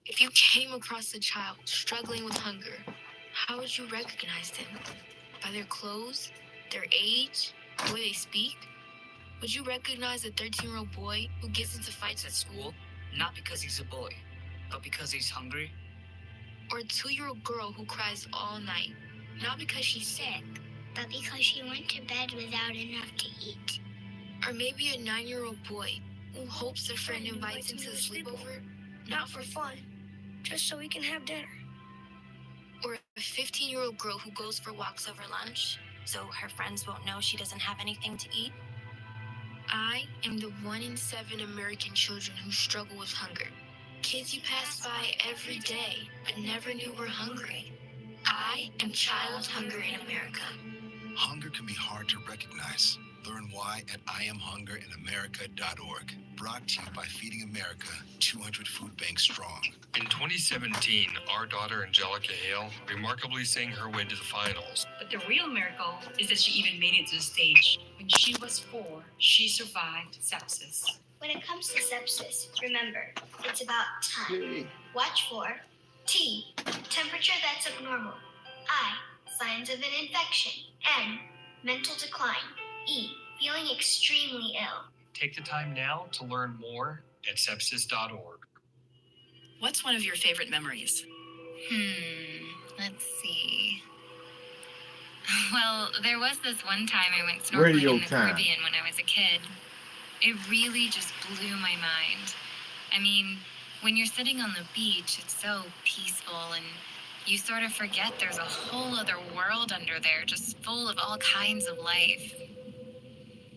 If you came across a child struggling with hunger, how would you recognize them? By their clothes, their age, the way they speak? Would you recognize a 13-year-old boy who gets into fights at school? Not because he's a boy, but because he's hungry. Or a 2-year-old girl who cries all night, not because she's sick, but because she went to bed without enough to eat? Or maybe a 9-year-old boy who hopes a friend invites him to the sleepover, not for fun, just so we can have dinner. Or a 15-year-old girl who goes for walks over lunch, so her friends won't know she doesn't have anything to eat. I am the 1 in 7 American children who struggle with hunger. Kids you pass by every day, but never knew were hungry. I am child hunger in America. Hunger can be hard to recognize. Learn why at IamHungerInAmerica.org. Brought to you by Feeding America, 200 food banks strong. In 2017, our daughter Angelica Hale remarkably sang her way to the finals. But the real miracle is that she even made it to the stage. When she was 4, she survived sepsis. When it comes to sepsis, remember, it's about time. Watch for T, temperature that's abnormal. I, signs of an infection. N, mental decline. E, feeling extremely ill. Take the time now to learn more at sepsis.org. What's one of your favorite memories? Let's see. Well, there was this one time I went snorkeling in the Caribbean when I was a kid. It really just blew my mind. I mean, when you're sitting on the beach, it's so peaceful and you sort of forget there's a whole other world under there, just full of all kinds of life.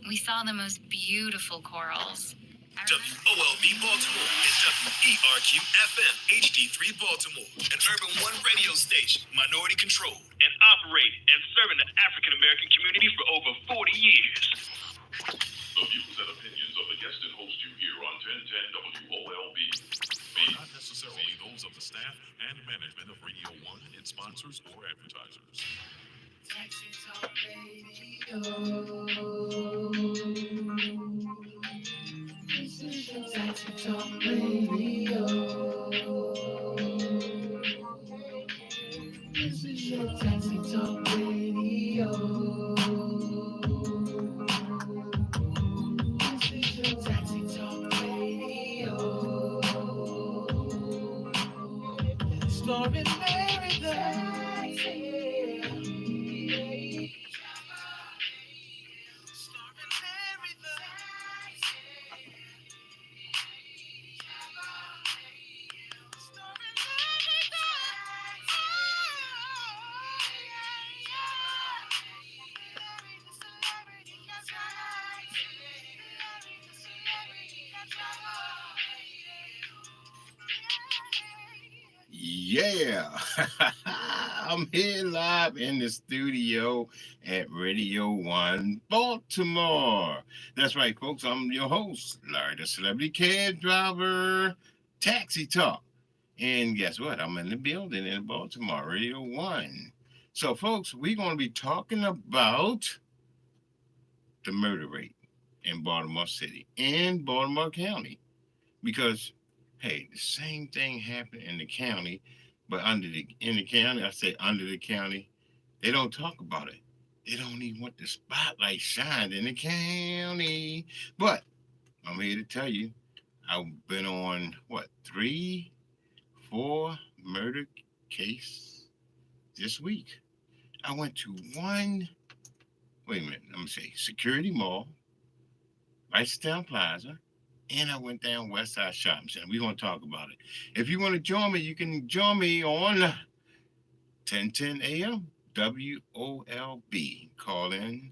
We saw the most beautiful corals. WOLB Baltimore and WERQ-FM HD3 Baltimore, an Urban One radio station, minority controlled, and operated and serving the African American community for over 40 years. The views and opinions of the guest and host you hear on 1010 WOLB are not necessarily those of the staff and management of Radio 1, its sponsors, or advertisers. Taxi Talk Radio. This is your Taxi Talk Radio. This is your Taxi Talk Radio. This is your Taxi Talk Radio. Exploring paradise. Yeah, I'm here live in the studio at Radio 1 Baltimore. That's right, folks. I'm your host, Larry the Celebrity Cab Driver, Taxi Talk. And guess what? I'm in the building in Baltimore, Radio 1. So, folks, we're going to be talking about the murder rate in Baltimore City and Baltimore County. Because, hey, the same thing happened in the county, but under the county, they don't talk about it. They don't even want the spotlight shined in the county. But I'm here to tell you, I've been on, 3, 4 murder case this week. I went to Security Mall, Town Plaza, and I went down West Side Shopping Center. We're going to talk about it. If you want to join me, you can join me on 1010 a.m. WOLB. Call in.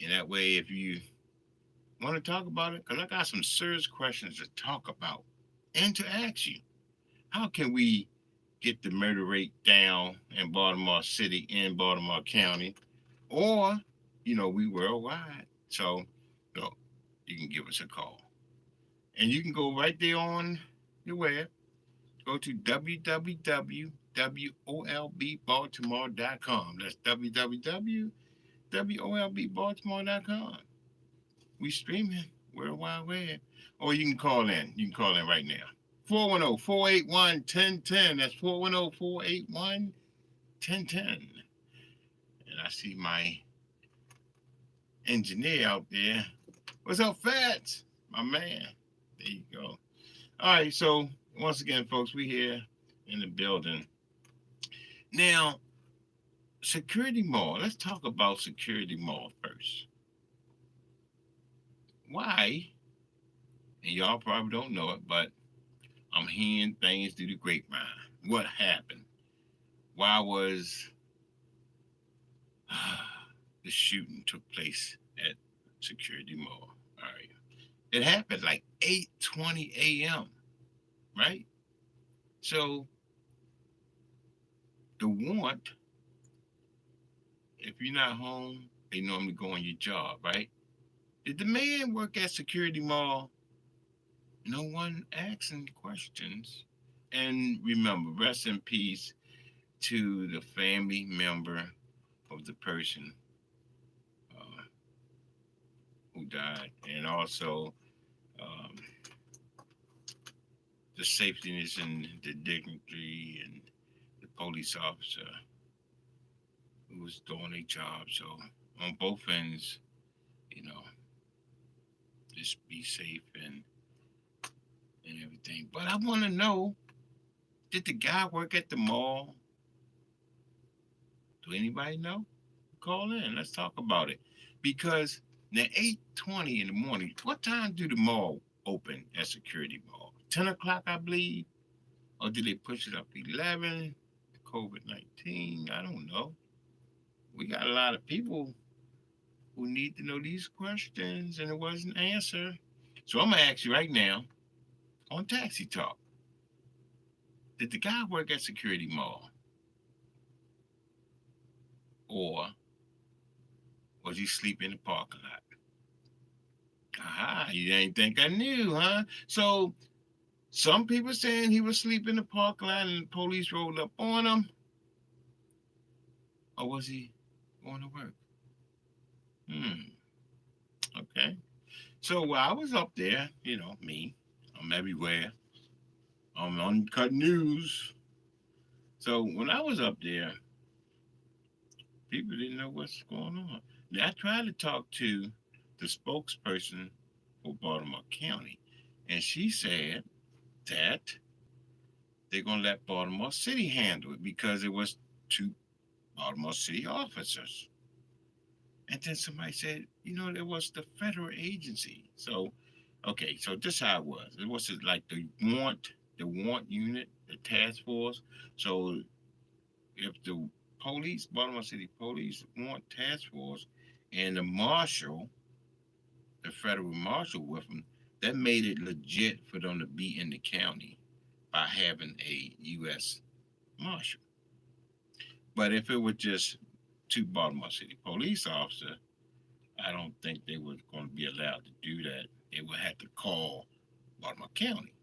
And that way, if you want to talk about it, because I got some serious questions to talk about and to ask you. How can we get the murder rate down in Baltimore City and Baltimore County? Or, we worldwide. So, you can give us a call. And you can go right there on the web. Go to www.wolbbaltimore.com. That's www.wolbbaltimore.com. We streaming World Wide Web. Or you can call in. You can call in right now. 410-481-1010. That's 410-481-1010. And I see my engineer out there. What's up, Fats? My man. There you go. All right, so once again, folks, we here in the building. Now, Security Mall. Let's talk about Security Mall first. Why? And y'all probably don't know it, but I'm hearing things through the grapevine. What happened? Why was the shooting took place at Security Mall? All right. It happened like 8:20 a.m., right? So the warrant, if you're not home, they normally go on your job, right? Did the man work at Security Mall? No one asking questions. And remember, rest in peace to the family member of the person who died, and also the safety and the dignity and the police officer who was doing their job. So on both ends, just be safe and everything. But I want to know, did the guy work at the mall? Do anybody know? Call in. Let's talk about it. Because now 8:20 in the morning, what time do the mall open at Security Mall? 10 o'clock, I believe? Or did they push it up to 11? COVID-19? I don't know. We got a lot of people who need to know these questions and it wasn't answered. So I'm going to ask you right now on Taxi Talk. Did the guy work at Security Mall? Or was he sleeping in the parking lot? Aha, you didn't think I knew, huh? So some people saying he was sleeping in the parking lot and the police rolled up on him. Or was he going to work? Okay. So while I was up there, me, I'm everywhere. I'm on Cut News. So when I was up there, people didn't know what's going on. Now, I tried to talk to the spokesperson for Baltimore County, and she said that they're going to let Baltimore City handle it because it was two Baltimore City officers. And then somebody said, it was the federal agency. So, okay, so this how it was. It was like the warrant unit, the task force. So if the police, Baltimore City Police, warrant task force, and the marshal, the federal marshal with them, that made it legit for them to be in the county by having a U.S. marshal. But if it was just two Baltimore City police officers, I don't think they were going to be allowed to do that. They would have to call Baltimore County.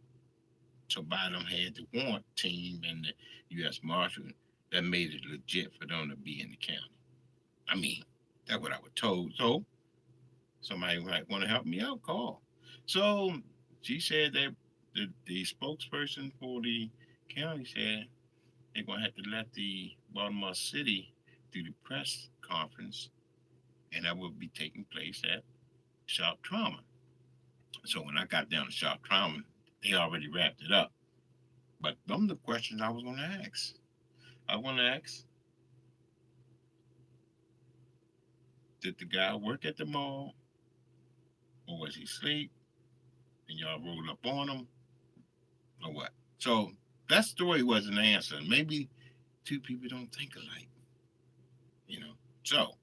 So Biden had the warrant team and the U.S. Marshal that made it legit for them to be in the county. I mean, that's what I was told. So somebody might want to help me out, call. So she said that the spokesperson for the county said they're going to have to let the Baltimore City do the press conference, and that will be taking place at Sharp Trauma. So when I got down to Sharp Trauma, they already wrapped it up. But them are the questions I was going to ask. I want to ask, did the guy work at the mall? Or was he asleep? And y'all rolled up on him? Or what? So that story wasn't answered. Maybe two people don't think alike. So,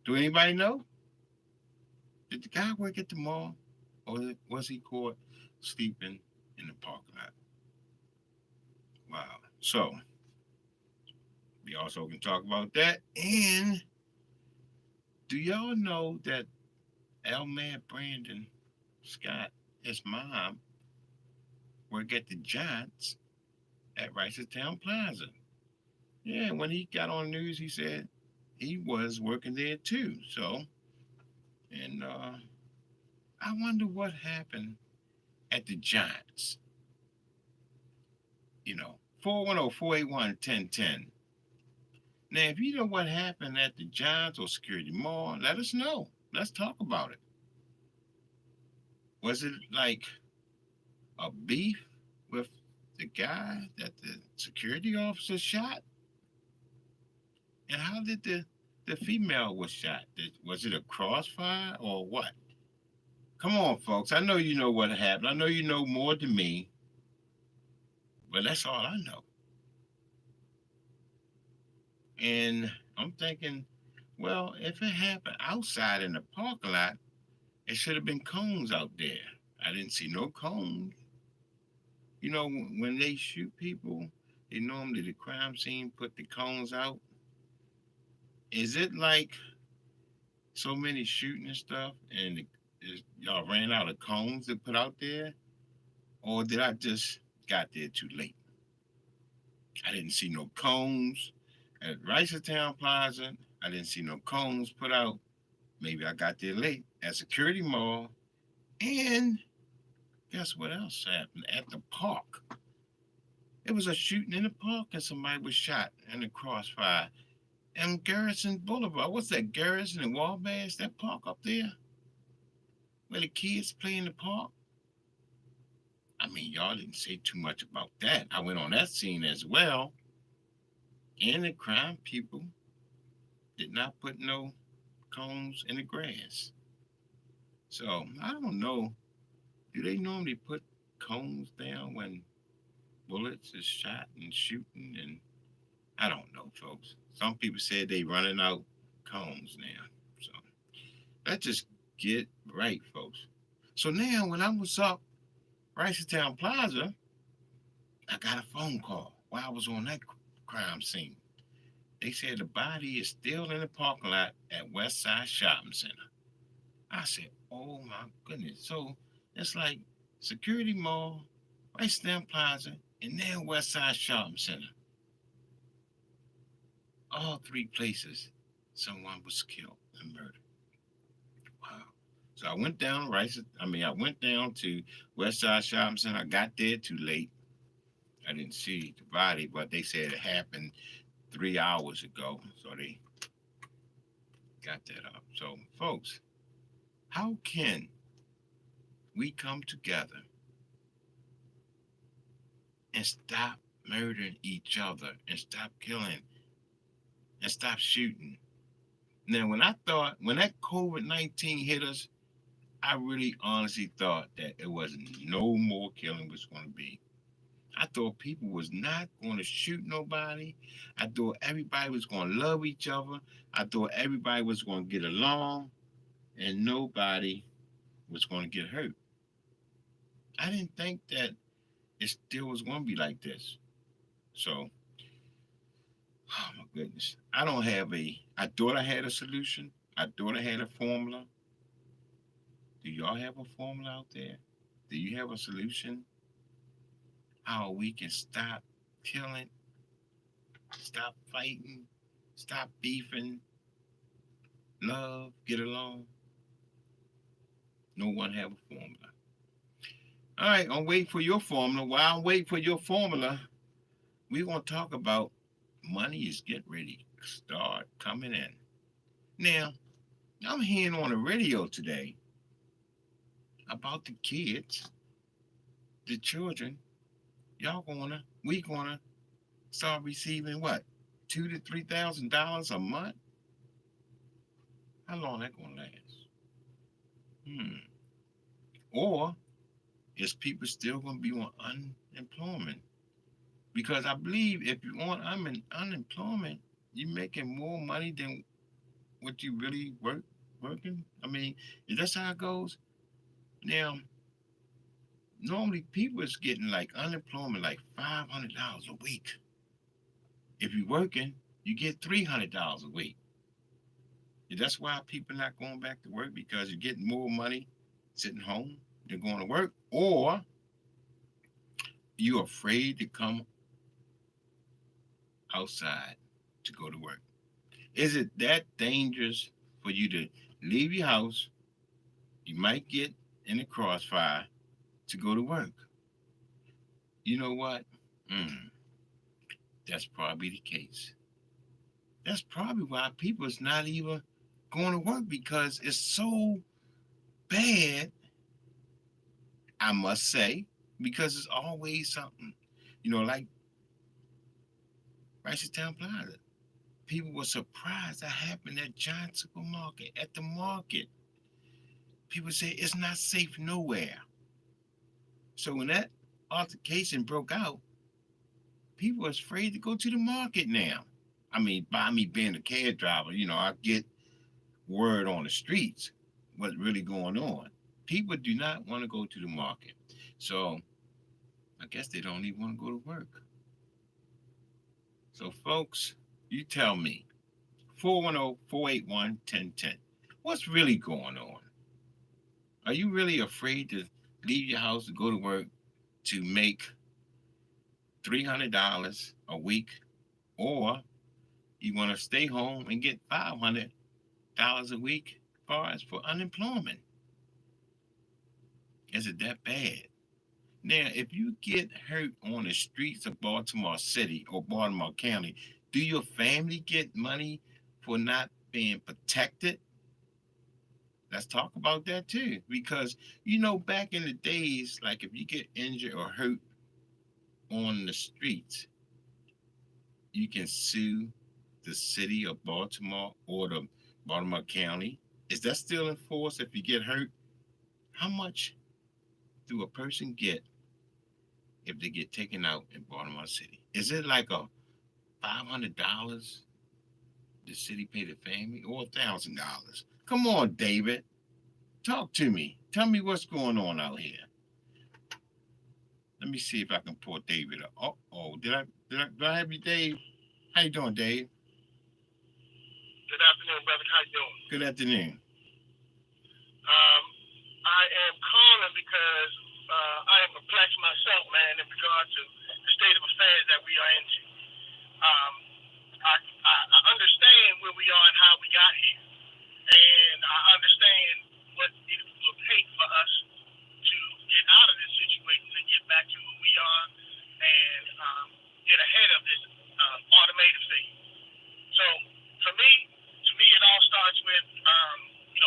do anybody know? Did the guy work at the mall? Or was he caught sleeping in the parking lot? Wow. So, we also can talk about that. And do y'all know that Elman Brandon Scott, his mom, worked at the Giants at Ricerstown Plaza? Yeah, when he got on the news, he said he was working there too. So, and I wonder what happened at the Giants. 410-481-1010. Now, if you know what happened at the Giants or Security Mall, let us know. Let's talk about it. Was it like a beef with the guy that the security officer shot? And how did the female was shot? Was it a crossfire or what? Come on, folks. I know you know what happened. I know you know more than me, but that's all I know. And I'm thinking, well, if it happened outside in the parking lot, it should have been cones out there. I didn't see no cones. When they shoot people, they normally the crime scene put the cones out. Is it like so many shooting and stuff, and y'all ran out of cones to put out there, or did I just got there too late? I didn't see no cones at Ricertown Plaza. I didn't see no cones put out. Maybe I got there late at Security Mall. And guess what else happened at the park? It was a shooting in the park, and somebody was shot in the crossfire. And Garrison Boulevard, what's that? Garrison and Wabash, that park up there, where the kids play in the park. I mean, y'all didn't say too much about that. I went on that scene as well. And the crime people did not put no cones in the grass. So I don't know. Do they normally put cones down when bullets is shot and shooting? And I don't know, folks. Some people said they running out cones now. So let's just get right, folks. So now when I was up Ricertown Plaza, I got a phone call while I was on that crime scene. They said the body is still in the parking lot at Westside Shopping Center. I said, oh my goodness. So it's like Security Mall, Ricertown Plaza, and then Westside Shopping Center. All three places, someone was killed and murdered. Wow. So I went down to Westside Shopping Center. I got there too late. I didn't see the body, but they said it happened 3 hours ago. So they got that up. So, folks, how can we come together and stop murdering each other and stop killing and stop shooting? Now, when that COVID-19 hit us, I really honestly thought that it wasn't no more killing was going to be. I thought people was not going to shoot nobody. I thought everybody was going to love each other. I thought everybody was going to get along and nobody was going to get hurt. I didn't think that it still was going to be like this. So, oh my goodness. I thought I had a solution. I thought I had a formula. Do y'all have a formula out there? Do you have a solution? How we can stop killing, stop fighting, stop beefing, love, get along? No one have a formula. All right, I'm waiting for your formula. While I'm waiting for your formula, we're going to talk about money is getting ready to start coming in. Now, I'm hearing on the radio today about the kids, the children. We gonna start receiving what, $2,000 to $3,000 a month? How long that gonna last? Or is people still gonna be on unemployment? Because I believe if you're on unemployment, you're making more money than what you really working. I mean, is that how it goes? Now, normally people is getting like unemployment like $500 a week. If you're working, you get $300 a week. And that's why people not going back to work, because you're getting more money sitting home than going to work, or you're afraid to come outside to go to work. Is it that dangerous for you to leave your house? You might get in a crossfire to go to work. You know what? That's probably the case. That's probably why people is not even going to work, because it's so bad, I must say, because it's always something, like Town Plaza. People were surprised that happened at Giant Supermarket, at the market. People say it's not safe nowhere. So when that altercation broke out, people are afraid to go to the market now. I mean, by me being a cab driver, I get word on the streets what's really going on. People do not want to go to the market. So I guess they don't even want to go to work. So folks, you tell me, 410-481-1010, what's really going on? Are you really afraid to leave your house to go to work to make $300 a week, or you want to stay home and get $500 a week as far as for unemployment? Is it that bad? Now, if you get hurt on the streets of Baltimore City or Baltimore County, do your family get money for not being protected? Let's talk about that too. Because, back in the days, like if you get injured or hurt on the streets, you can sue the city of Baltimore or the Baltimore County. Is that still in force if you get hurt? How much do a person get if they get taken out in Baltimore City? Is it like a $500 the city pay the family, or $1,000? Come on, David. Talk to me. Tell me what's going on out here. Let me see if I can pull David up. Did I have you, Dave? How you doing, Dave? Good afternoon, brother. How you doing? Good afternoon. I am calling because I am perplexed myself, man, in regard to the state of affairs that we are into. I understand where we are and how we got here, and I understand what it will take for us to get out of this situation and get back to who we are and get ahead of this automated thing. So to me, it all starts with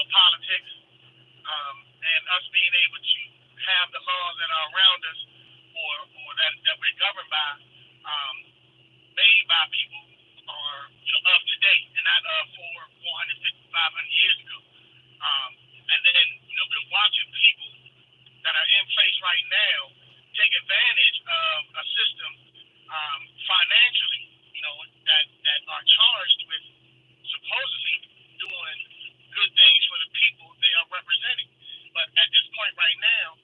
politics, and us being able to have the laws that are around us, or that we're governed by, made by people who are up to date and not 450, 500 years ago. And then we're watching people that are in place right now take advantage of a system financially, that are charged with supposedly doing good things for the people they are representing. But at this point right now,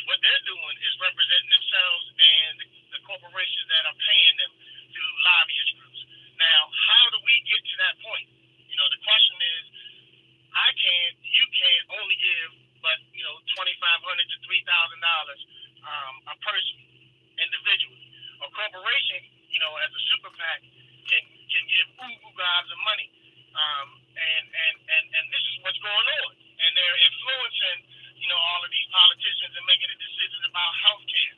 what they're doing is representing themselves and the corporations that are paying them through lobbyist groups. Now, how do we get to that point? The question is, you can't only give but $2,500 to $3,000 a person individually. A corporation, as a super PAC, can give gobs of money, and this is what's going on. And they're influencing, all of these politicians and making the decisions about health care.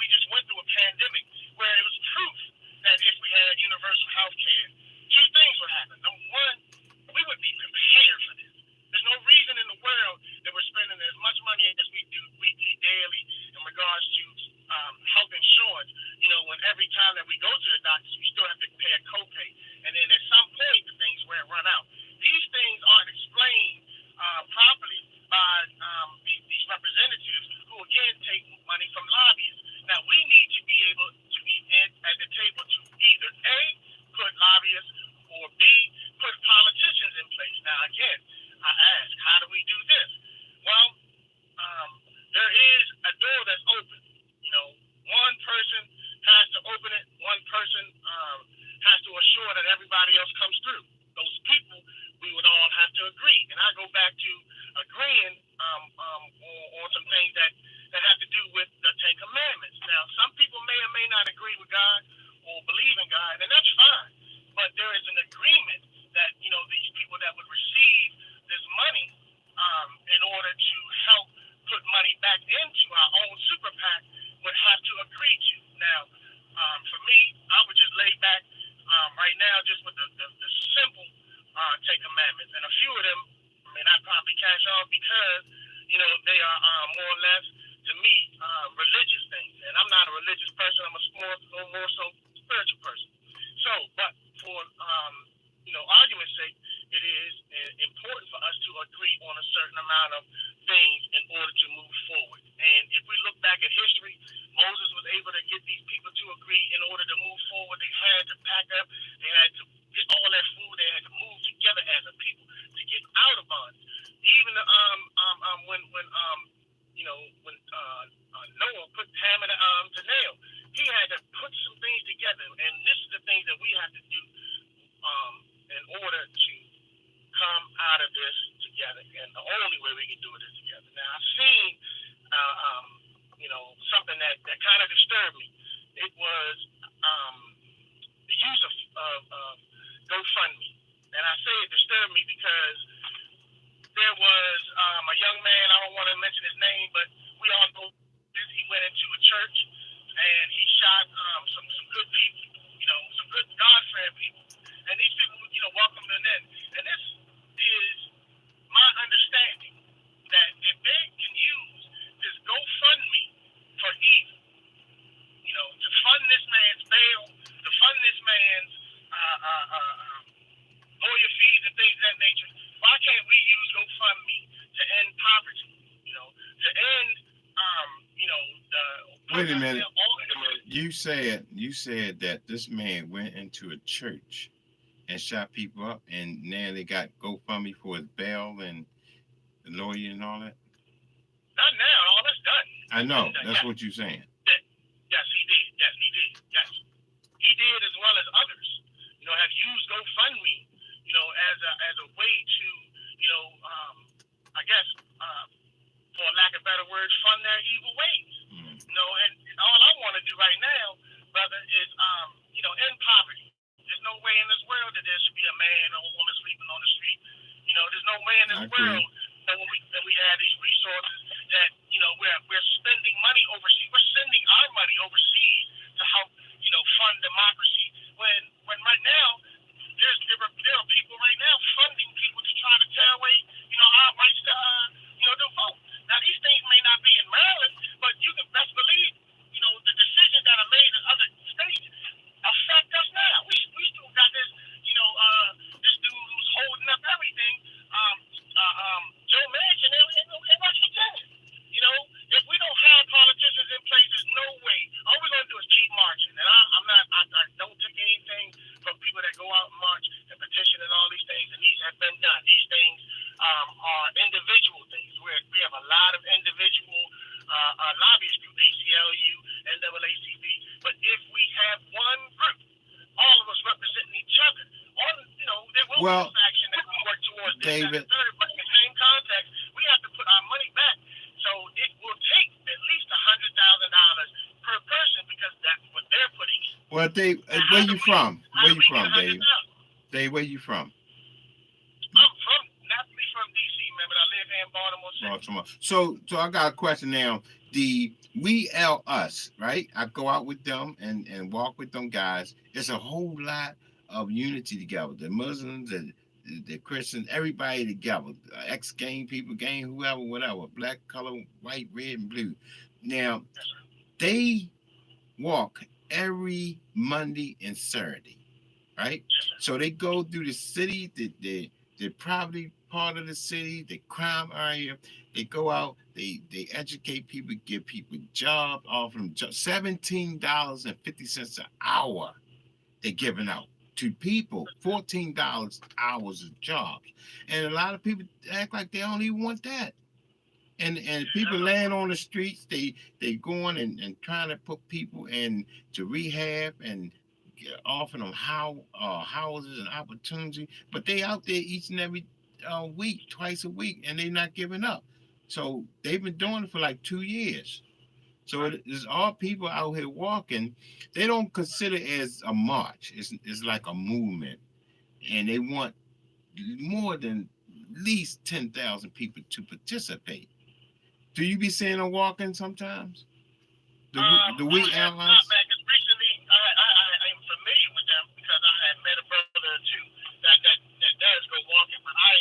We just went through a pandemic where it was proof that if we had universal health care, two things would happen. Number one, we would be prepared for this. There's no reason in the world that we're spending as much money as we do weekly, daily, in regards to health insurance. When every time that we go to the doctors, we still have to pay a copay. And then at some point, the things will run out. These things aren't explained properly by these representatives who, again, take money from lobbyists. Now, we need to be able to be at the table to either A, put lobbyists, or B, put politicians in place. Now, again, I ask, how do we do this? Well, there is a door that's open. One person has to open it. One person has to assure that everybody else comes through. Those people or more so spiritual person. So, but for argument's sake, it is important for us to agree on a certain amount of things in order to move forward. And if we look back at history, Moses was able to get these people to agree in order to move forward. They had to pack up, they had to get all that food, they had to move together as a people to get out of bondage. Even when Noah put hammer to nail, he had to put some things together, and this is the thing that we have to do in order to come out of this together. And the only way we can do it is together. Now, I've seen, something that kind of disturbed me. It was the use of GoFundMe. And I say it disturbed me because there was a young man, I don't want to mention his name, but we all know he went into a church and he shot some good people, some good God-fearing people. And these people, welcomed him in. And this is my understanding that if they can use this GoFundMe for evil, to fund this man's bail, to fund this man's lawyer fees and things of that nature, why can't we use GoFundMe to end poverty? To end, Wait a minute. You said that this man went into a church and shot people up, and now they got GoFundMe for his bail and the lawyer and all that? Not now. All that's done. I know. That's what you're saying. Yes, he did. Yes, he did. Yes. He did, as well as others, have used GoFundMe, as a way to, I guess, for lack of better words, fund their evil ways. And all I want to do right now, brother, is, end poverty. There's no way in this world that there should be a man or a woman sleeping on the street. There's no way in this world that we have these resources that, we're spending money overseas. We're sending our money overseas to help, fund democracy. When right now, there are people right now funding people to try to tear away, our rights to vote. Now, these things may not be in Maryland, but you can best believe, the decisions that are made in other states affect us now. We still got this, this dude who's holding up everything, Joe Manchin in West Virginia. If we don't have politicians in place, there's no way. All we're going to do is keep marching. And I don't take anything from people that go out and march and petition and all these things, and these have been done. These things are individual things. We have a lot of individual lobbyist groups, ACLU, NAACP. But if we have one group, all of us representing each other, there will be some action that we work towards this, David, that, but in the same context, we have to put our money back. So it will take at least $100,000 per person because that's what they're putting in. Well, Dave, where you from? Where you from, Dave? Dave, where you from? I'm from DC, man, but I live here in Baltimore City. So I got a question now. The We L Us, right? I go out with them and walk with them guys. It's a whole lot of unity together. The Muslims, the Christians, everybody together. Ex-gang people, gang, whoever, whatever. Black, color, white, red, and blue. Now, they walk every Monday and Saturday, right? So they go through the city, the poverty part of the city, the crime area. They go out, they educate people, give people jobs, offer them $17.50 an hour they're giving out to people, $14 hours of jobs. And a lot of people act like they don't even want that. And people laying on the streets, they going and trying to put people into rehab and offer them houses and opportunity, but they out there each and every week, twice a week, and they're not giving up. So they've been doing it for like 2 years. So it's all people out here walking. They don't consider it as a march. It's like a movement, and they want more than at least 10,000 people to participate. Do you be seeing them walking sometimes? The We Allies? Not, man, because recently I am familiar with them because I had met a brother or two that does go walking, but I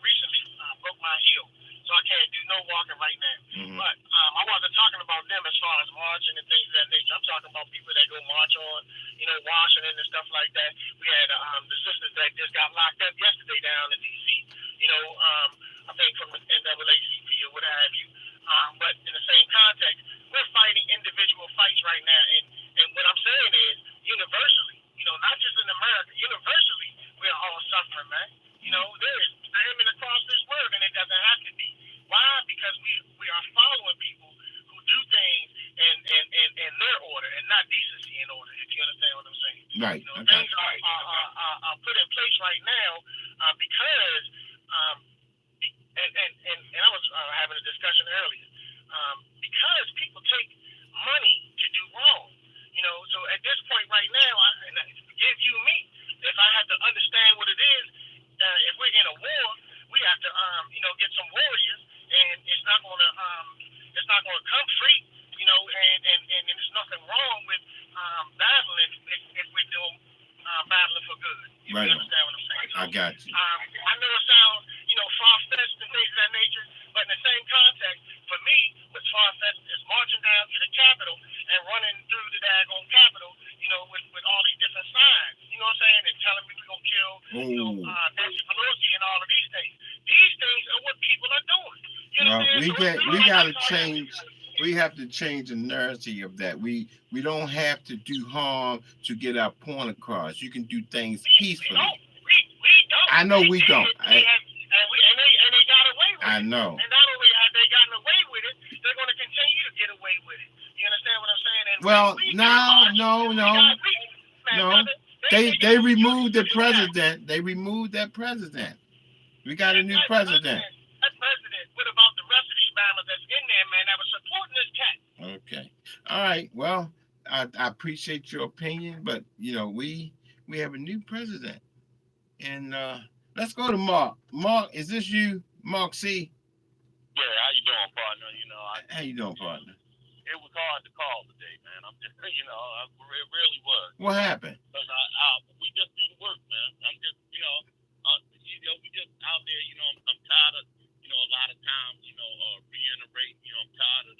recently broke my heel, so I can't do no walking right now. But I wasn't talking about them as far as marching and things of that nature. I'm talking people that go march on, Washington and stuff like that. We had the sisters that just got locked up yesterday down in D.C., I think from the NAACP or what have you. But in the same context, we're fighting individual fights right now. And what I'm saying is, universally, not just in America, universally, we're all suffering, man. There is famine across this world, and it doesn't have to be. Why? Because we are following people who do things in their order and not decency in order, if you understand what I'm saying. Right. Things are put in place right now because, and I was having a discussion earlier, because people take money to do wrong. So at this point right now, forgive you me, if I have to understand what it is, if we're in a war, we have to, get some warriors, and it's not gonna come free, and there's nothing wrong with battling if we're doing battling for good. Right. You understand what I'm saying? So, I got you. I know it sounds, far-fetched and things of that nature, but in the same context, for me, what's far-fetched is marching down to the Capitol and running through the daggone Capitol, with all these different signs, you know what I'm saying, and telling me we're gonna kill, Nancy Pelosi and all of these things. These things are what people are doing. We gotta change. We have to change the narrative of that. We don't have to do harm to get our point across. You can do things peacefully. We don't. I know we don't. And they got away with it. I know. And not only have they gotten away with it, they're going to continue to get away with it. You understand what I'm saying? And no. They removed the president. They removed that president. We got a new president. That president. What about the rest of these mammals that's in there, man, that was supporting this cat? Okay. All right. Well, I appreciate your opinion, but we have a new president. And let's go to Mark. Mark, is this you? Mark C. Yeah, how you doing, partner? How you doing, partner? It was hard to call today, man. I'm just, it really was. What happened? Because we just do the work, man. I'm just, we just out there, I'm tired of, a lot of times, reiterating, I'm tired of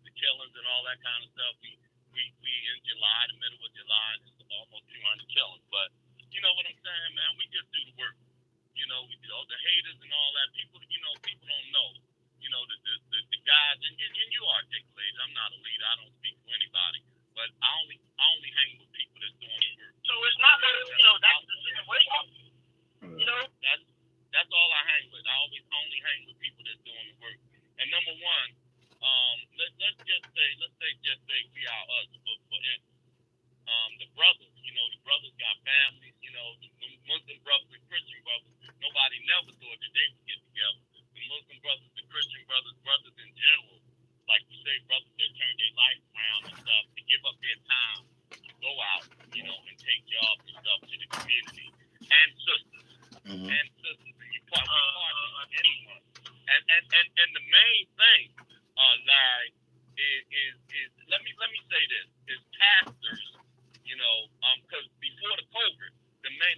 the killings and all that kind of stuff. We in July, the middle of July, and it's almost 200 killings. But you know what I'm saying, man? We just do the work. The haters and all that. People don't know. The guys, and you articulate. I'm not a leader. I don't speak for anybody. But I only hang with people that's doing the work. So it's not that that's the situation. That's all I hang with. I only hang with people that's doing the work. And number one, let's just say we are us. For instance, the brothers. The brothers got families. The Muslim brothers and Christian brothers. Nobody never thought that they would get together. The Muslim brothers, the Christian brothers in general, like you say, brothers that turn their life around and stuff, to give up their time to go out, and take jobs and stuff to the community. And sisters. Mm-hmm. And sisters. And you partner with anyone. And the main thing, Larry, is let me say this, is pastors, because before the COVID,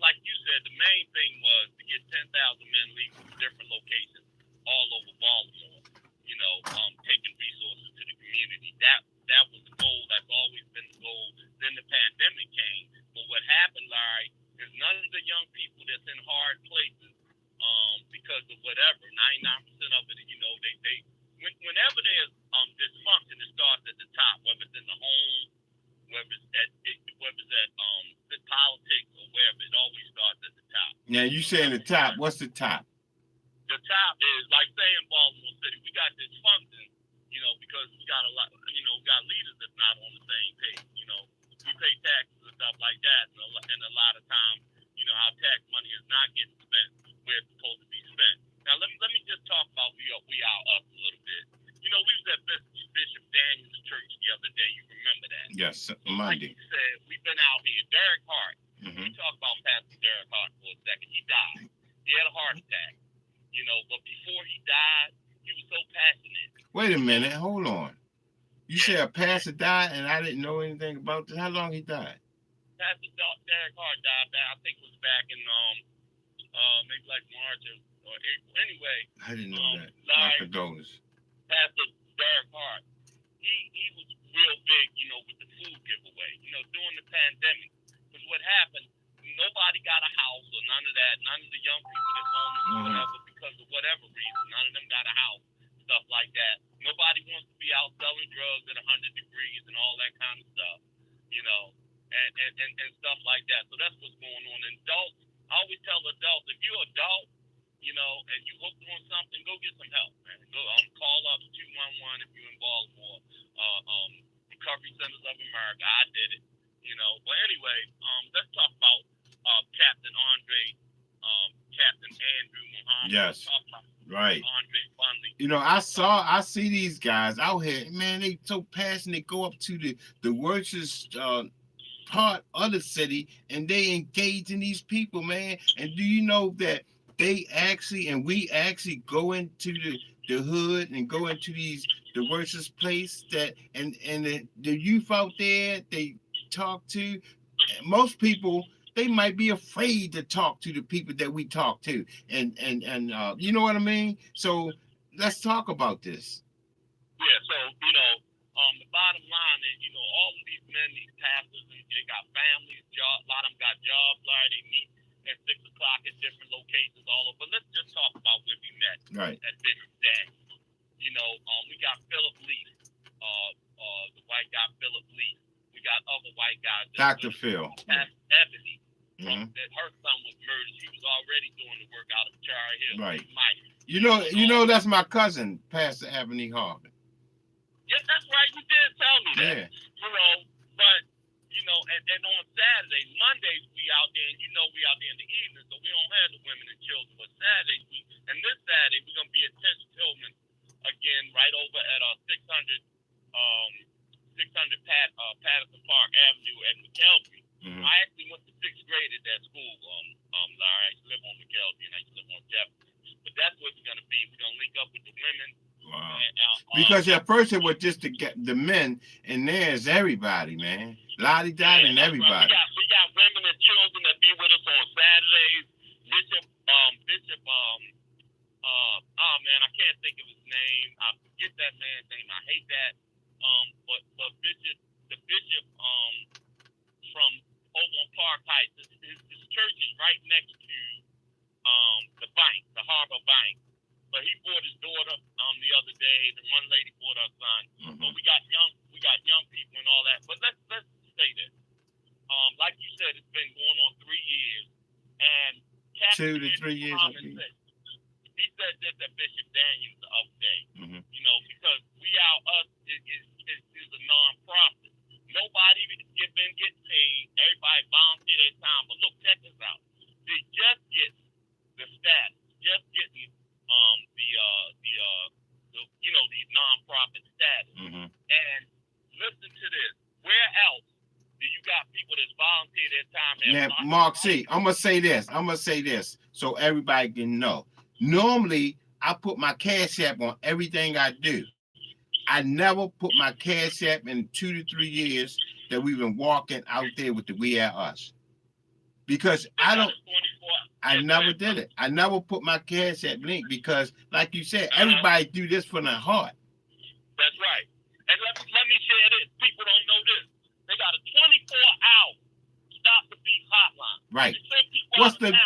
like you said, the main thing was to get 10,000 men leaving from different locations all over Baltimore, taking resources to the community. That was the goal. That's always been the goal. Then the pandemic came. But what happened, Larry, is none of the young people that's in hard places, because of whatever, 99% of it, whenever there's dysfunction, it starts at the top, whether it's in the home, whether it's at the politics or wherever, it always starts at the top. Now you saying the top? What's the top? The top is, like say in Baltimore City, we got dysfunction, because we got a lot, we got leaders that's not on the same page. We pay taxes and stuff like that, and a lot of times, our tax money is not getting spent where it's supposed to be spent. Now let me just talk about we are us a little bit. We was at Bishop Daniel's church the other day. You remember that? Yes, Like Monday. you said, we've been out here. Derek Hart. Mm-hmm. We talk about Pastor Derek Hart for a second. He died. He had a heart attack. But before he died, he was so passionate. Wait a minute. Hold on. You said a pastor died, and I didn't know anything about this. How long he died? Pastor Derek Hart died back, I think it was back in maybe like March or April. Anyway, I didn't know that. My condolences. Pastor Derek Hart, he was real big, with the food giveaway, during the pandemic. Because what happened, nobody got a house or none of that. None of the young people that's homeless or whatever, because of whatever reason, none of them got a house, stuff like that. Nobody wants to be out selling drugs at 100 degrees and all that kind of stuff, and stuff like that. So that's what's going on. And adults, I always tell adults, if you're an adult, and you hooked on something, go get some help, man. Go call up 211 if you're in Baltimore. Recovery Centers of America. I did it, But anyway, let's talk about Captain Andrew Muhammad. Yes. Right. Andre Bundy. I see these guys out here, man, they so passionate, go up to the worstest part of the city and they engage in these people, man. And do you know that we actually go into the hood and go into the worstest place and the youth out there they talk to, most people, they might be afraid to talk to the people that we talk to, and you know what I mean? So let's talk about this. Yeah, so the bottom line is, all of these men, these pastors, they got families, a lot of them got jobs, Larry. They meet at 6 o'clock at different locations all over. But let's just talk about where we met. Right. At Bishop Daniels. We got Philip Lee, the white guy Philip Lee. We got other white guys. Dr. Phil. Ebony. That her son was murdered. She was already doing the work out of Cherry Hill. Right. Mike. That's my cousin, Pastor Ebony Harvey. Yes, that's right. You did tell me that. Yeah. But and on Saturdays, Mondays we out there, and we out there in the evening, so we don't have the women and children. But Saturdays this Saturday we're gonna be at Tench Tillman again, right over at 600 Patterson Park Avenue at McKelvey. I actually went to 6th grade at that school. Larry, I used to live on McKelvey and I used to live on Jefferson. But that's where we're gonna be. We're gonna link up with the women. Wow. Because at first it was just the men, and there's everybody, man. Lottie Dottie and everybody. We got women and children that be with us on Saturdays. Bishop, I can't think of his name. I forget that man's name. I hate that. But the bishop from over on Park Heights, his church is right next to the bank, the Harbor Bank. But he brought his daughter the other day. The one lady brought her son. But we got young people and all that. But let's say this. Like you said, it's been going on 3 years, and 2 to 3 years. He said this at Bishop Daniels the other day. Because us is a non-profit. Nobody been getting paid. Everybody volunteer their time. But look, check this out. They just get the status, just getting the non-profit status. And listen to this. Where else do you got people that volunteer their time? Now, Mark C, I'm gonna say this so everybody can know. Normally, I put my Cash App on everything I do. I never put my Cash App in 2 to 3 years that we've been walking out there with the We Are Us. Because I never did it. I never put my Cash App link because, like you said, everybody do this from their heart. That's right. And let me share this. People don't know this. They got a 24-hour stop the beef hotline. Right.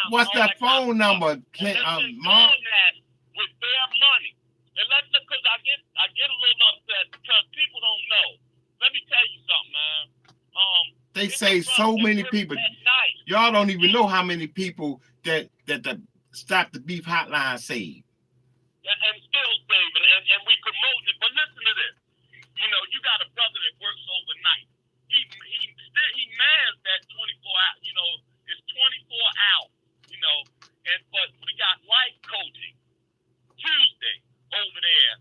What's that phone number? Mark? That with their money. And because I get a little upset because people don't know. Let me tell you something, man. They say so many people. Y'all don't even know how many people that the Stop the Beef hotline saved. And still saving, and we promote it. But listen to this. You got a brother that works overnight. He mans that 24 hours. It's 24 hours. But we got life coaching Tuesday over there.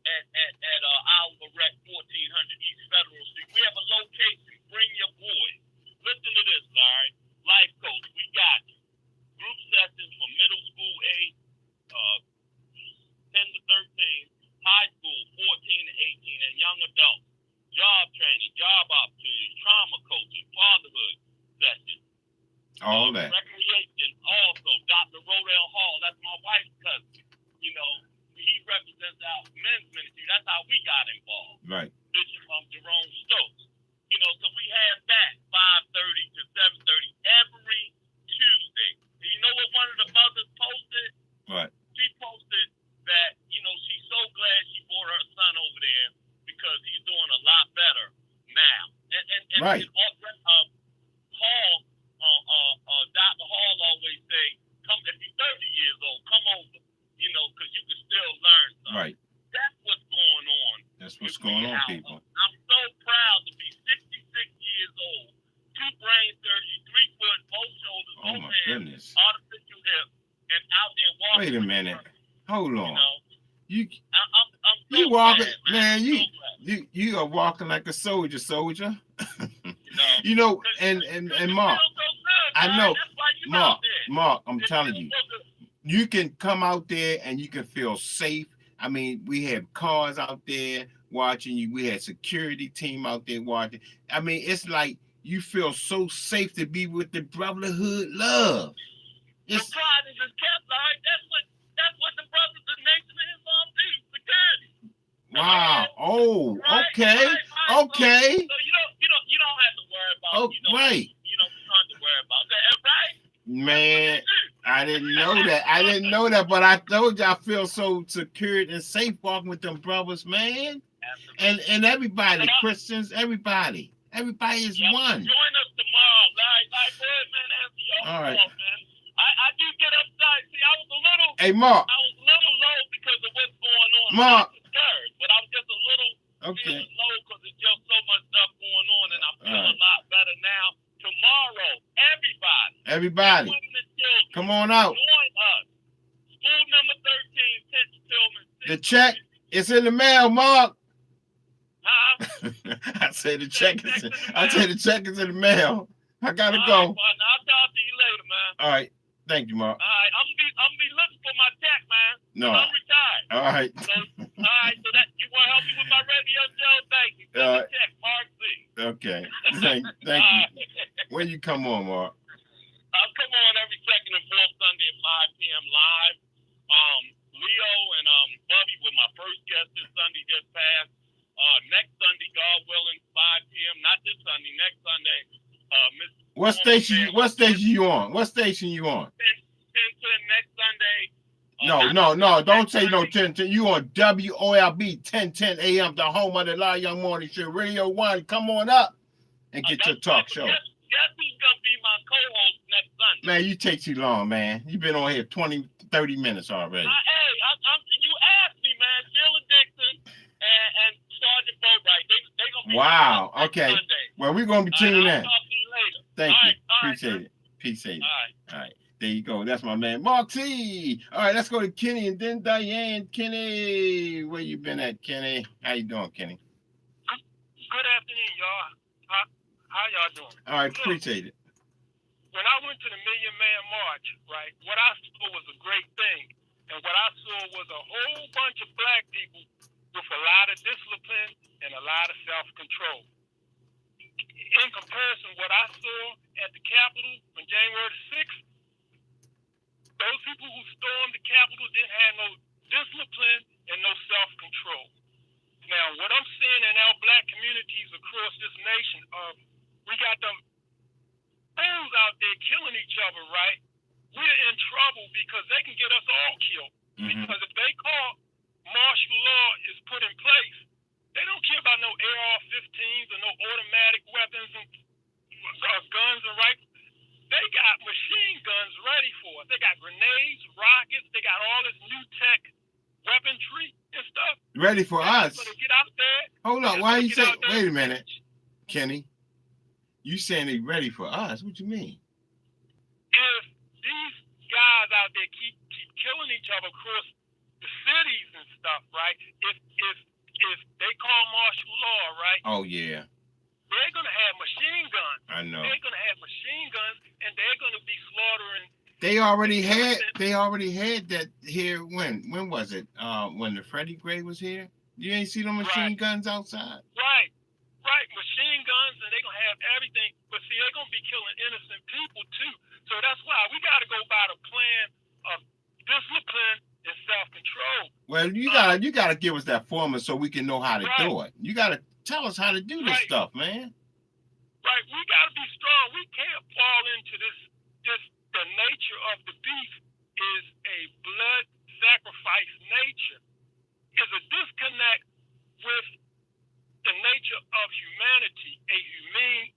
At Oliver Rec 1400 East Federal Street. We have a location. Bring your boys. Listen to this, Larry. Life coach, we got group sessions for middle school age, 10 to 13, high school 14 to 18, and young adults. Job training, job opportunities, trauma coaching, fatherhood sessions. All that. Recreation also. Dr. Rodell Hall, that's my wife's cousin. He represents our men's ministry. That's how we got involved. Right. Bishop Right. Dr. Hall always say, "Come if you're 30 years old, come over, because you can still learn something." Right. That's what's going on. That's what's going on, people. I'm so proud to be 66 years old, 2 brain surgery, 3 foot, both shoulders, Oh both my hands, goodness. artificial hip, and out there walking. Wait a minute. Hold on. I'm so You walking, glad, man. You are walking like a soldier. And Mark, I know, Mark, I'm telling you, you can come out there and you can feel safe. I mean, we have cars out there watching you. We had security team out there watching. I mean, it's like you feel so safe to be with the brotherhood love. The pride is kept, like that's what the brothers of Nation of Islam do. Security. Wow. Oh, okay. Okay. So you don't have to worry about. Right. You don't have to worry about that, right? Man, I didn't know that. But I told you I feel so secure and safe walking with them brothers, man. Absolutely. And everybody, Christians, everybody is one. Join us tomorrow, like man, answer your all right. Call, man. I do get upset. See, I was a little. Hey, Mark. I was a little low because of what's going on. Mark. I'm scared, but I'm just a little feeling low because there's just so much stuff going on, and I feel a lot better now. Tomorrow, everybody, come on out. Join us. School number 13, 10 to Tillman. The check is in the mail, Mark. Huh? I said the check is in the mail. I gotta go. I'll talk to you later, man. All right. Thank you, Mark. All right. I'm gonna be looking for my check, man. No. I'm retired. All right. So that you want to help me with my radio show? Thank you. Check, Mark Z. Okay. Thank you. When you come on, Mark? I'll come on every second and fourth Sunday at 5 p.m. live. Leo and Bubby with my first guest this Sunday just passed. Next Sunday, God willing, 5 p.m. Not this Sunday, next Sunday. What station you on? 10 next Sunday. No. Don't say no 10. You on WOLB 1010 AM, the home of the Live Young Morning Show. Radio 1, come on up and get your talk show. Guess who's going to be my co-host next Sunday? Man, you take too long, man. You've been on here 20, 30 minutes already. You asked me, man. Sheila Dixon and Sergeant Boatwright. They going to be wow. Okay. Sunday. Well, we're going to be tuning in. I'll talk to you later. Thank you. Right, Appreciate it. All right. There you go. That's my man, Mark T. All right, let's go to Kenny and then Diane. Kenny, where you been at, Kenny? How you doing, Kenny? Good afternoon, y'all. How y'all doing? All right, appreciate it. When I went to the Million Man March, right, what I saw was a great thing. And what I saw was a whole bunch of black people with a lot of discipline and a lot of self-control. In comparison, what I saw at the Capitol on January the 6th, those people who stormed the Capitol didn't have no discipline and no self-control. Now, what I'm seeing in our black communities across this nation, we got them fools out there killing each other, right? We're in trouble because they can get us all killed. Mm-hmm. Because if they call martial law is put in place, they don't care about no AR-15s or no automatic weapons and guns and rifles. They got machine guns ready for us. They got grenades, rockets. They got all this new tech weaponry and stuff. Ready for us? Get out there. Hold on. Why you say? Wait a minute, Kenny. You saying they ready for us? What you mean? If these guys out there keep killing each other across the cities and stuff, right? If they call martial law, right? Oh yeah. They're gonna have machine guns. I know. They're gonna have machine guns, and they're gonna be slaughtering. They already had that here. When was it? When the Freddie Gray was here. You ain't see them machine guns outside. Right. Machine guns, and they're gonna have everything. But see, they're gonna be killing innocent people too. So that's why we gotta go by the plan of discipline and self-control. Well, you gotta give us that formula so we can know how to do it. You gotta tell us how to do this stuff, man. Right, we gotta be strong. We can't fall into this. The nature of the beast is a blood sacrifice nature. Is a disconnect with the nature of humanity, a humane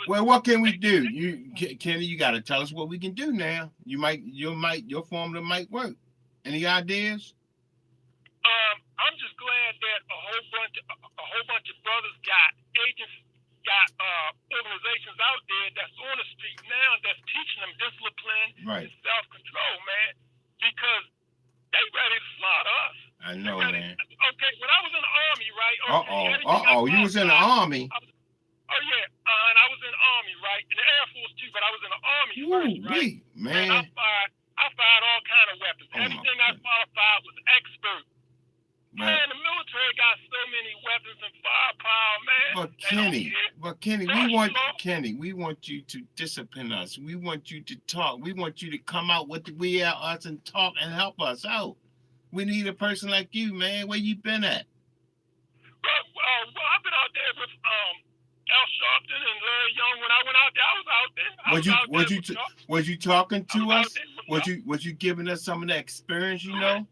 Well, what can we do? Kenny, you got to tell us what we can do now. Your formula might work. Any ideas? I'm just glad that a whole bunch of brothers got organizations out there that's on the street now that's teaching them discipline and self-control, man. Because they ready to slaughter us. I know, man. Okay, when I was in the army, right? You was in the army. And I was in the army, right? In the Air Force too, but I was in the army first, right? Man. And I fired all kind of weapons. Everything I qualified was expert. Man, the military got so many weapons and firepower, man. But Kenny, we want you to discipline us. We want you to talk. We want you to come out with We Are Us and talk and help us out. We need a person like you, man. Where you been at? Well, I've been out there with Al Sharpton and Larry Young. When I went out there, I was out there. Was you talking to us? Was you giving us some of that experience, you know?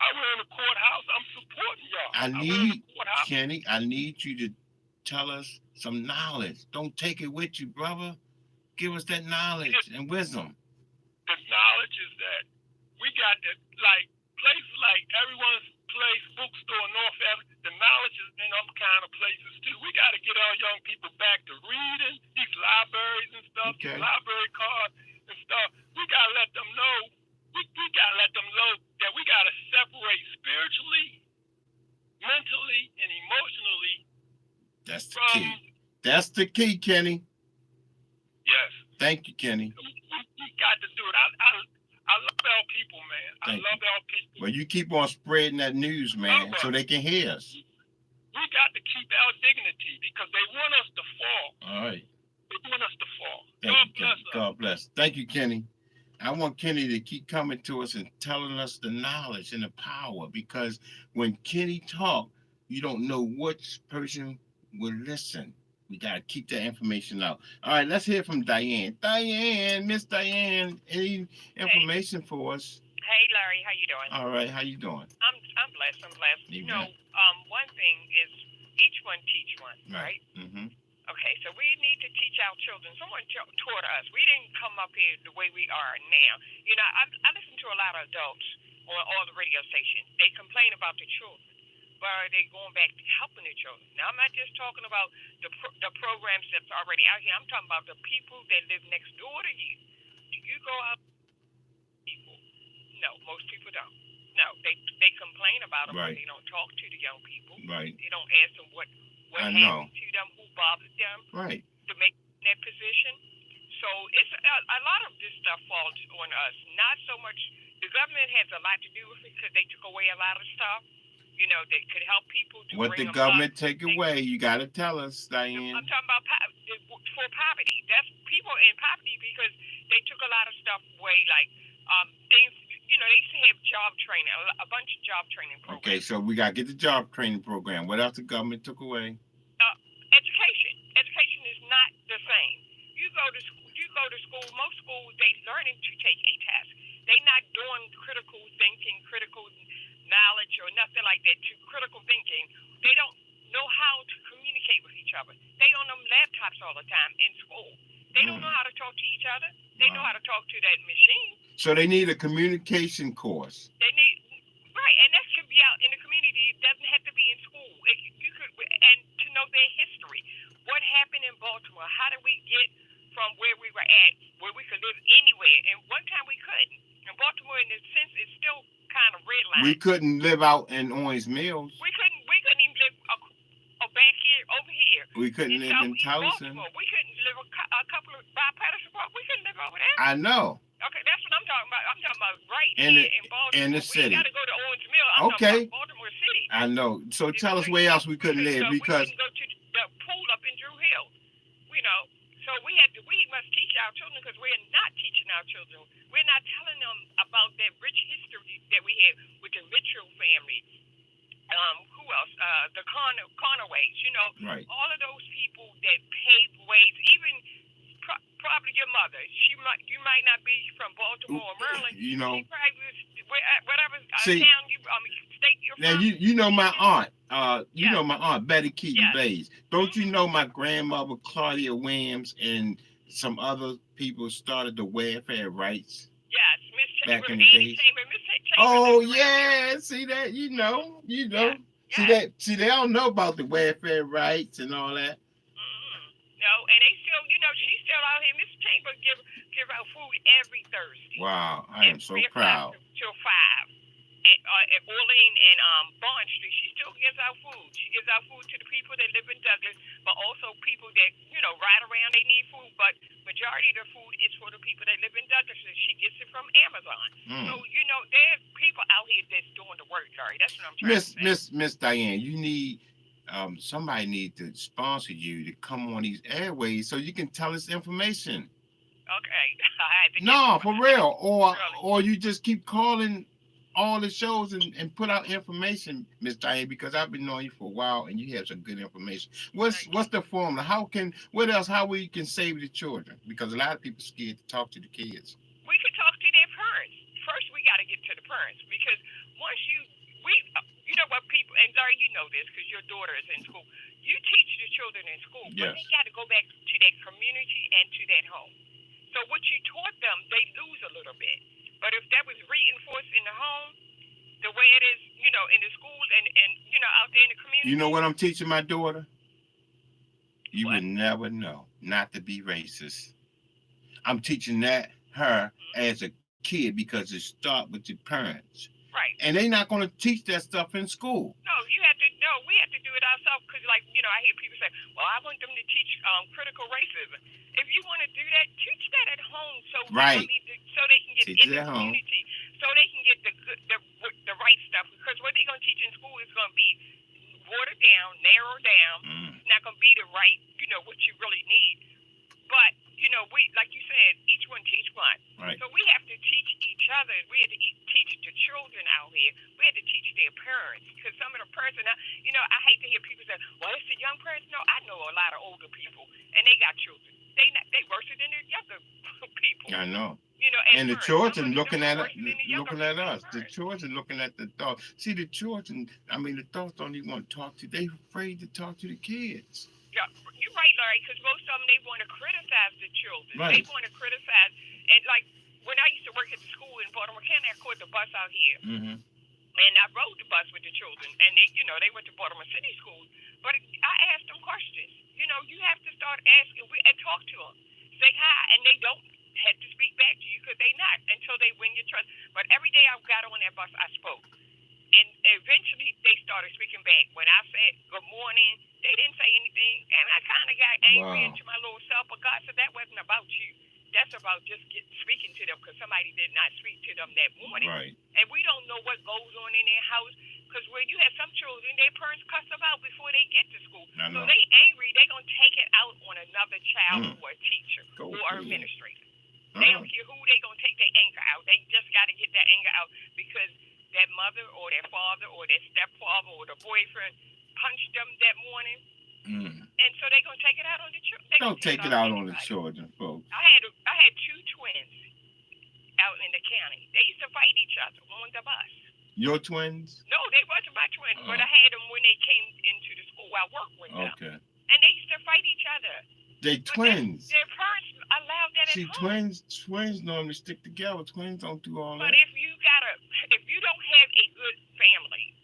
I went in the courthouse. I'm supporting y'all. Kenny, I need you to tell us some knowledge. Don't take it with you, brother. Give us that knowledge and wisdom. The knowledge is that we got places like everyone's place, bookstore, North Avenue. The knowledge is in other kind of places too. We got to get our young people back to reading, these libraries and stuff, these library cards and stuff. We got to let them know. We got to let them know that we got to separate spiritually, mentally, and emotionally. That's the key. That's the key, Kenny. Yes. Thank you, Kenny. We got to do it. I love our people, man. I love our people. Well, you keep on spreading that news, man, so they can hear us. We got to keep our dignity because they want us to fall. All right. They want us to fall. God bless. Thank you, Kenny. I want Kenny to keep coming to us and telling us the knowledge and the power, because when Kenny talk, you don't know which person will listen. We got to keep that information out. All right, let's hear from Diane. Miss Diane, any information for us? Hey, Larry, how you doing? All right, how you doing? I'm blessed. You know, one thing is each one teach one, right? Mm-hmm. Okay, so we need to teach our children. Someone taught us. We didn't come up here the way we are now. You know, I listen to a lot of adults on all the radio stations. They complain about the children, but are they going back to helping the children? Now, I'm not just talking about the programs that's already out here. I'm talking about the people that live next door to you. Do you go out people? No, most people don't. No, they complain about them, but they don't talk to the young people. Right. They don't ask them what happened to them, who bothered them, to make that position. So it's a lot of this stuff falls on us. Not so much. The government has a lot to do with it because they took away a lot of stuff. You know, that could help people. What the government take away, you got to tell us, Diane. I'm talking about for poverty. That's people in poverty because they took a lot of stuff away, like things. You know, they used to have job training, a bunch of job training programs. Okay, so we got to get the job training program. What else the government took away? Education. Education is not the same. You go to school. Most schools, they learning to take a test. They not doing critical thinking, critical knowledge, or nothing like that. To critical thinking, they don't know how to communicate with each other. They on them laptops all the time in school. They don't know how to talk to each other. They know how to talk to that machine. So they need a communication course. And that should be out in the community. It doesn't have to be in school. And to know their history. What happened in Baltimore? How did we get from where we were at, where we could live anywhere? And one time we couldn't. And Baltimore, in a sense, is still kind of redlined. We couldn't live out in Orange Mills. We couldn't even live back here, over here. We couldn't live in Towson. We couldn't live a couple of by Patterson Park. We couldn't live over there. I know. Okay, that's what I'm talking about. I'm talking about right in here in Baltimore. In the city. We got to go to Orange Mill. I'm talking about Baltimore City. I know. So tell us where else we couldn't live, because we couldn't go to the pool up in Drew Hill. You know, so we must teach our children, because we're not teaching our children. We're not telling them about that rich history that we have with the Mitchell family. Who else? The Conways. You know, all of those people that paved ways. Even probably your mother. You might not be from Baltimore or Maryland. You know, she probably whatever See, town state you're now from. you know my aunt. You Yes. know my aunt Betty Keaton Yes. Bays. Don't you know my grandmother Claudia Williams and some other people started the welfare rights? Yes, Miss Back Chambers, in the Annie days. Chambers, Miss Chambers. Oh yeah, see that? You know. Yeah. See they don't know about the welfare rights and all that. No, and they still, she's still out here. Miss Chambers give out food every Thursday. Wow, I am so proud. Till 5. At Orlean and Bond Street, she still gives out food. She gives out food to the people that live in Douglas, but also people that, ride around, they need food. But majority of the food is for the people that live in Douglas, and she gets it from Amazon. So, there's people out here that's doing the work, Larry. That's what I'm trying to say. Miss Diane, you need somebody need to sponsor you to come on these airways so you can tell us information. Okay. I had to No, for real. Really. Or you just keep calling all the shows and put out information, Miss Diane, because I've been knowing you for a while and you have some good information. What's the formula? How we can save the children? Because a lot of people scared to talk to the kids. We could talk to their parents. First, we got to get to the parents, because once you know what people, and Larry, you know this because your daughter is in school. You teach the children in school, but they got to go back to their community and to that home. So what you taught them, they lose a little bit. But if that was reinforced in the home, the way it is, in the schools and out there in the community. You know what I'm teaching my daughter? You would never know not to be racist. I'm teaching her as a kid because it starts with your parents. Right. And they're not going to teach that stuff in school. No, we have to do it ourselves, because, I hear people say, well, I want them to teach critical racism. If you want to do that, teach that at home, so so they can get in the community, so they can get the right stuff. Because what they're going to teach in school is going to be watered down, narrowed down. It's not going to be the right, what you really need. But we, like you said, each one teach one. Right. So we have to teach each other. We have to teach the children out here. We have to teach their parents, because some of the parents, I hate to hear people say, well, it's the young parents. No, I know a lot of older people, and they got children. They worse than the younger people. I know. And the children looking at us. The children looking at the adults. See, the children, the adults don't even want to talk to you. They're afraid to talk to the kids. Yeah, you're right, Larry, because most of them, they want to criticize the children. Right. They want to criticize. And like when I used to work at the school in Baltimore County, I caught the bus out here. Mm-hmm. And I rode the bus with the children. And they went to Baltimore City School. But I asked them questions. You have to start asking and talk to them. Say hi. And they don't have to speak back to you, because they not, until they win your trust. But every day I got on that bus, I spoke. And eventually they started speaking back. When I said good morning, they didn't say anything. And I kind of got angry into my little self. But God said that wasn't about you. That's about just speaking to them, because somebody did not speak to them that morning. Right. And we don't know what goes on in their house, because when you have some children, their parents cuss them out before they get to school. So they angry, they going to take it out on another child or a teacher or administrator. They don't care who they going to take their anger out. They just got to get that anger out, because that mother or their father or their stepfather or the boyfriend punched them that morning. And so they're going to take it out on the children. Don't take it out on the children, folks. I had 2 twins out in the county. They used to fight each other on the bus. Your twins? No, they wasn't my twins, but I had them when they came into the school. I worked with them. Okay. And they used to fight each other. They twins. Their parents allowed that at home. Twins normally stick together. Twins don't do all that. But if you don't have a good family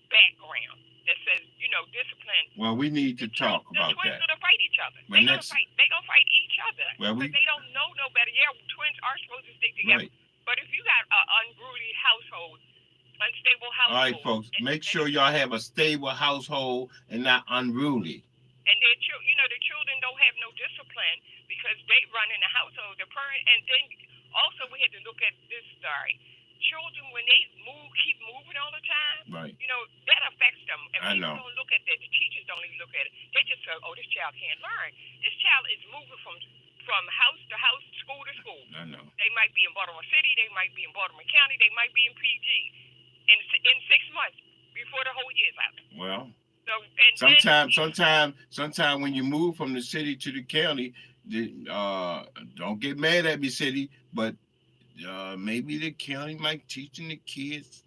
background that says, discipline. Well, we need to talk about that. The twins gonna fight each other. They're gonna fight each other. Well, because they don't know no better. Yeah, twins are supposed to stick together. Right. But if you got an unruly household, unstable household. All right, folks. Make sure y'all have a stable household and not unruly. And the children don't have no discipline, because they run in the household. The parent, and then also we had to look at this story. Children, when they keep moving all the time, right? That affects them. And I know. People don't look at that. The teachers don't even look at it. They just say, "Oh, this child can't learn." This child is moving from house to house, school to school. I know. They might be in Baltimore City. They might be in Baltimore County. They might be in PG. In 6 months before the whole year's out. Well. So, Sometimes when you move from the city to the county, don't get mad at me, city, but maybe the county might teaching the kids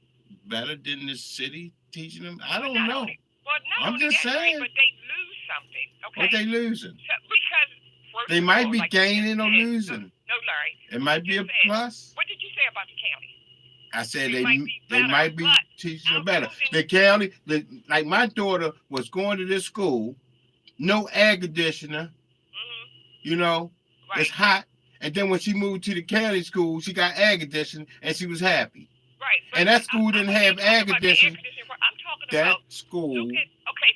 better than the city teaching them. I don't Not know. only, well, not I'm only just that, right, saying. but they lose something. Okay. What they losing? So, because first They of might all, be like you just gaining or said, losing. No, Larry. It might be a plus. What did you say about the county? I said It might be they better, might be but teaching them I'm better. choosing- The county, like my daughter was going to this school, no air conditioner. You know, it's hot. And then when she moved to the county school, she got air conditioning and she was happy. Right. And that school didn't have air conditioning. I'm talking That about school okay,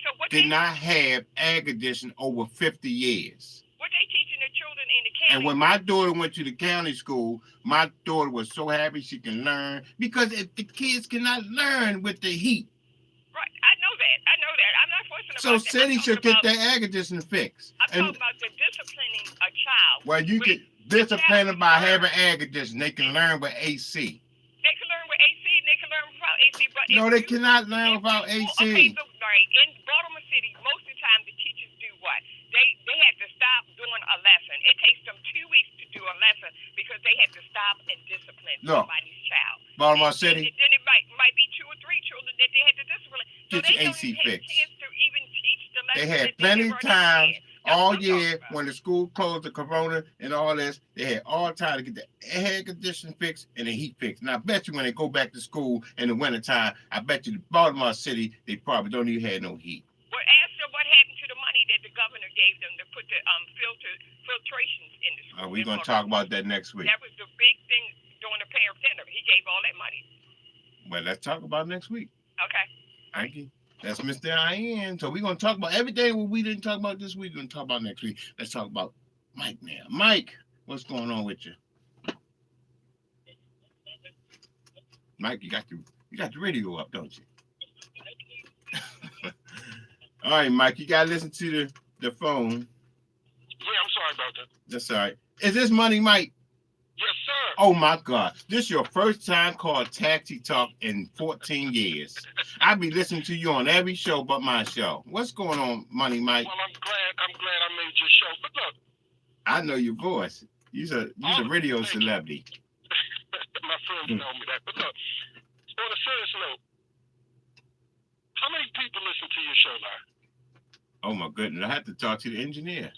so what did not have air conditioning over 50 years. What they teaching the children in the county? And when my daughter went to the county school, my daughter was so happy she can learn, because if the kids cannot learn with the heat. Right, I know that. I'm not forcing about So that. city should get their air conditioning fixed. I'm talking about the disciplining a child. Well, you can discipline them by having air conditioning. They can learn with AC. They can learn with AC and they can learn without AC. But No, they cannot learn without AC. Okay, so right, in Baltimore City, most of the time the teachers do what? They had to stop doing a lesson. It takes them 2 weeks to do a lesson because they had to stop and discipline somebody's child. Baltimore City. And then it might be 2 or 3 children that they had to discipline. So Get they your don't AC even have a fixed. chance to even teach the lesson. They had that plenty they of already time had. all year when the school closed, the corona and all this. They had all time to get the air conditioning fixed and the heat fixed. And I bet you when they go back to school in the wintertime, I bet you the Baltimore City, they probably don't even have no heat. Well, ask them what happened to the money that the governor gave them to put the filtrations in the school. We're going to talk about that next week. That was the big thing during the pandemic. He gave all that money. Well, let's talk about it next week. Okay. Thank you. That's Mr. Ian. So we're going to talk about everything what we didn't talk about this week. We're going to talk about next week. Let's talk about Mike now. Mike, what's going on with you? Mike, you got the radio up, don't you? All right, Mike, you got to listen to the phone. Yeah, I'm sorry about that. That's all right. Is this Money Mike? Yes, sir. Oh, my God. This is your first time called Taxi Talk in 14 years. I be listening to you on every show but my show. What's going on, Money Mike? Well, I'm glad I made your show. But look, I know your voice. You're a radio celebrity. My friends know me that. But look, on a serious note, how many people listen to your show, Larry? Oh, my goodness. I have to talk to the engineer.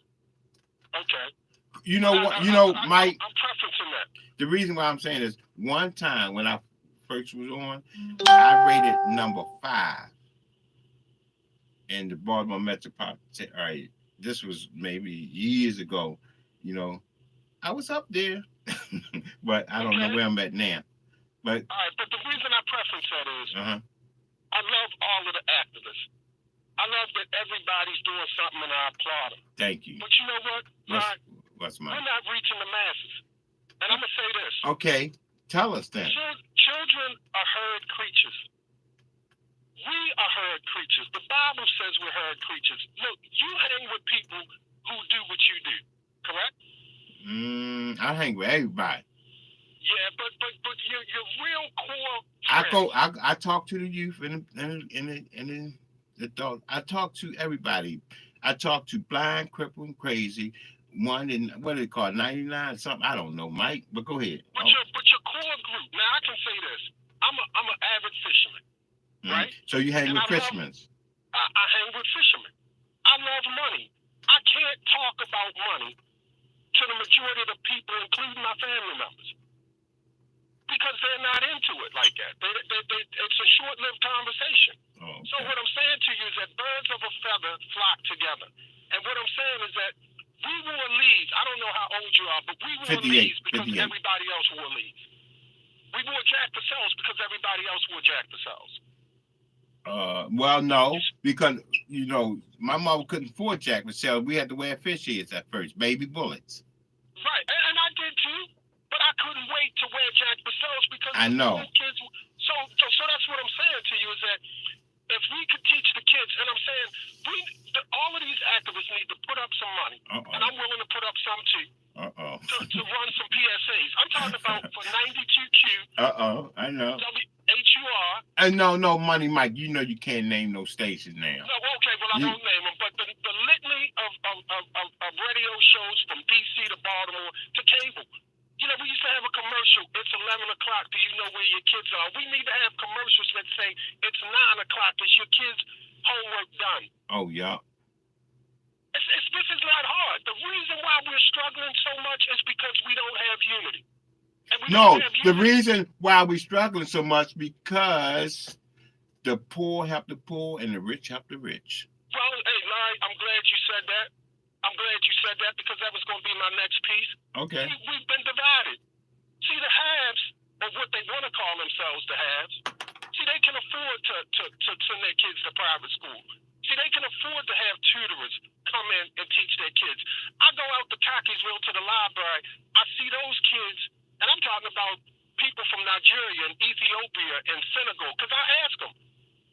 Okay. You know what? Mike, I'm preferencing that. The reason why I'm saying is one time when I first was on, I rated number 5 in the Baltimore Metropolitan. All right, this was maybe years ago. You know, I was up there, but I don't know where I'm at now. But all right, but the reason I preference that is I love all of the activists. I love that everybody's doing something and I applaud them. Thank you. But you know what? What's mine? We're not reaching the masses. And I'm going to say this. Okay, tell us then. Children are herd creatures. We are herd creatures. The Bible says we're herd creatures. Look, you hang with people who do what you do, correct? I hang with everybody. Yeah, but your real core friends. I talk to the youth and the adult. I talk to everybody. I talk to blind, crippled, and crazy. One in what do they call 99 something? I don't know, Mike. But go ahead. But your core group. Now I can say this. I'm an avid fisherman, right? So you hang with fishermen. I hang with fishermen. I love money. I can't talk about money to the majority of the people, including my family members, because they're not into it like that. It's a short-lived conversation. Oh, okay. So what I'm saying to you is that birds of a feather flock together. And what I'm saying is that we wore leaves. I don't know how old you are, but we wore leaves because everybody else wore leaves. We wore Jack Purcells because everybody else wore Jack Purcells. Well, no, because, you know, my mother couldn't afford Jack Purcell. We had to wear fish ears at first, baby bullets. Right, and I did too, but I couldn't wait to wear Jack Purcells because I know. Kids. So that's what I'm saying to you is that if we could teach the kids, and I'm saying all of these activists need to put up some money, and I'm willing to put up some too. To run some PSAs. I'm talking about for 92Q. I know. WHUR. No, Money Mike. You know you can't name no stations now. No, okay, well I won't name them, but the litany of radio shows from DC to Baltimore to cable. You know, we used to have a commercial commercial, it's 11 o'clock, do you know where your kids are? We need to have commercials that say it's 9 o'clock, is your kids' homework done? Oh, yeah. This is not hard. The reason why we're struggling so much is because we don't have unity. No, the reason why we're struggling so much because the poor help the poor and the rich help the rich. Well, hey, Larry, I'm glad you said that. I'm glad you said that because that was going to be my next piece. Okay. We've been divided. See, the haves, or what they want to call themselves the haves, see, they can afford to send their kids to private school. See, they can afford to have tutors come in and teach their kids. I go out to Cockeysville to the library. I see those kids, and I'm talking about people from Nigeria and Ethiopia and Senegal, because I ask them,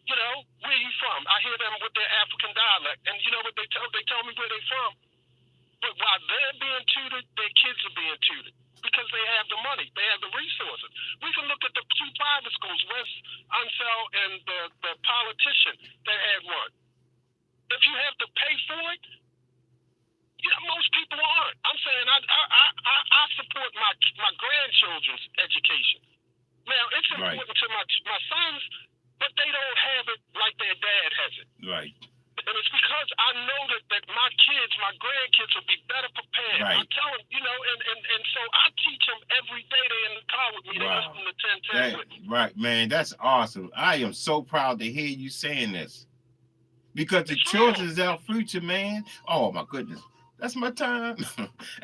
you know, where are you from? I hear them with their African dialect, and you know what they tell me where they're from. But while they're being tutored, their kids are being tutored because they have the money, they have the resources. We can look at the two private schools, West Unsell and the politician that had one. If you have to pay for it, you know, most people aren't. I'm saying I support my grandchildren's education. Now, it's important to my sons, but they don't have it like their dad has it. Right. And it's because I know that my kids, my grandkids will be better prepared. Right. I tell them, you know, and so I teach them every day. They're in the car with me. They listen to 1010 with me. Right, man, that's awesome. I am so proud to hear you saying this. Because the children is our future, man. Oh, my goodness. That's my time.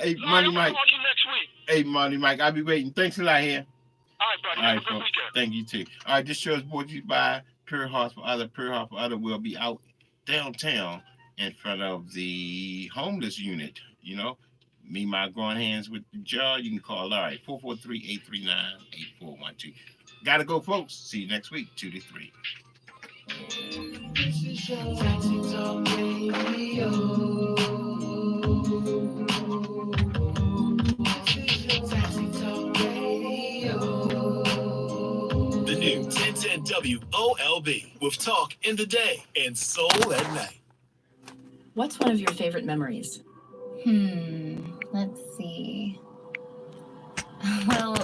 Hey, Money Mike. I'll call you next week. Hey, Money Mike, I'll be waiting. Thanks a lot here. All right, buddy. All right, Have a good folks. weekend. Thank you, too. All right, this show is brought to you by Pure Hearts for Other. Pure Heart for Other will be out downtown in front of the homeless unit. You know, me, my growing hands with the jar. You can call Larry, 443-839-8412. Gotta go, folks. See you next week, 2 to 3. This is your Taxi Talk Radio. This is your Taxi Talk Radio. The new 1010 WOLB with talk in the day and soul at night. What's one of your favorite memories? Let's see. Well,